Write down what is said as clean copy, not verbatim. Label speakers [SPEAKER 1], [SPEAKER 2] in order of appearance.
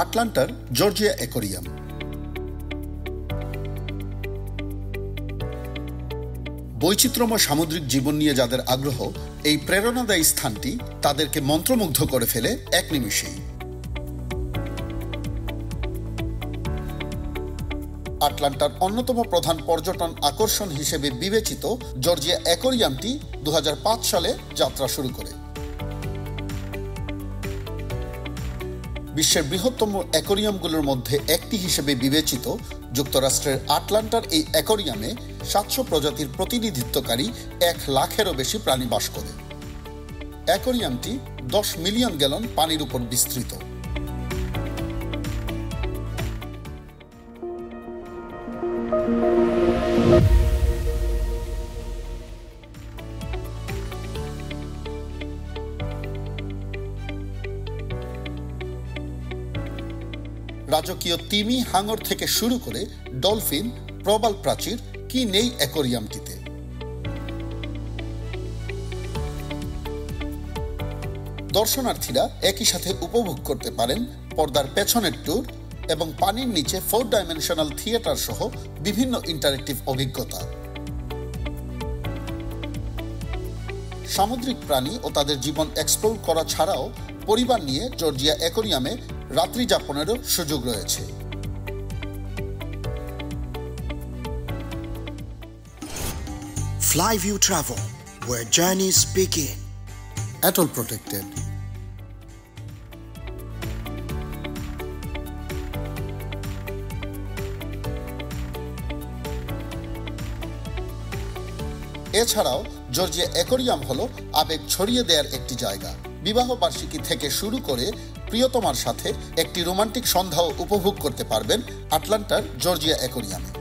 [SPEAKER 1] আটলান্টার Georgia aquarium. বৈচিত্র্যময় সামুদ্রিক জীবন নিয়ে যাদের আগ্রহ, এই প্রেরণাদায়ী স্থানটি তাদেরকে মন্ত্রমুগ্ধ করে ফেলে এক নিমিষেই। আটলান্টার অন্যতম প্রধান পর্যটন আকর্ষণ হিসেবে বিবেচিত জর্জিয়া অ্যাকোয়ারিয়ামটি 2005 সালে যাত্রা শুরু করে। বিশ্বের বৃহত্তম অ্যাকোয়ারিয়ামগুলোর মধ্যে একটি হিসেবে বিবেচিত যুক্তরাষ্ট্রের আটলান্টার এই অ্যাকোয়ারিয়ামে 700 প্রজাতির প্রতিনিধিত্বকারী 1 লাখেরও বেশি প্রাণী বাস করে। অ্যাকোয়ারিয়ামটি 10 মিলিয়ন গ্যালন পানির উপর বিস্তৃত। রাজকীয় তিমি, হাঙর থেকে শুরু করে ডলফিন, প্রবাল প্রাচীর কি নেই অ্যাকোয়ারিয়ামটিতে। দর্শনার্থীরা একই সাথে উপভোগ করতে পারেন পর্দার পেছনের ট্যুর এবং পানির নিচে 4 ডাইমেনশনাল থিয়েটার সহ বিভিন্ন ইন্টারেক্টিভ অভিজ্ঞতা। সামুদ্রিক প্রাণী ও তাদের জীবন এক্সপ্লোর করা ছাড়াও পরিবার নিয়ে জর্জিয়া অ্যাকোয়ারিয়ামে রাত্রি যাপনেরও সুযোগ রয়েছে।
[SPEAKER 2] Flyview Travel, where journeys begin.
[SPEAKER 1] Atoll protected. এছাড়াও জর্জিয়া অ্যাকোয়ারিয়াম হলো আবেগ ছড়িয়ে দেওয়ার একটি জায়গা। বিবাহ বার্ষিকী থেকে শুরু করে প্রিয়তমার সাথে একটি রোমান্টিক সন্ধ্যাও উপভোগ করতে পারবেন আটলান্টার জর্জিয়া অ্যাকোয়ারিয়ামে।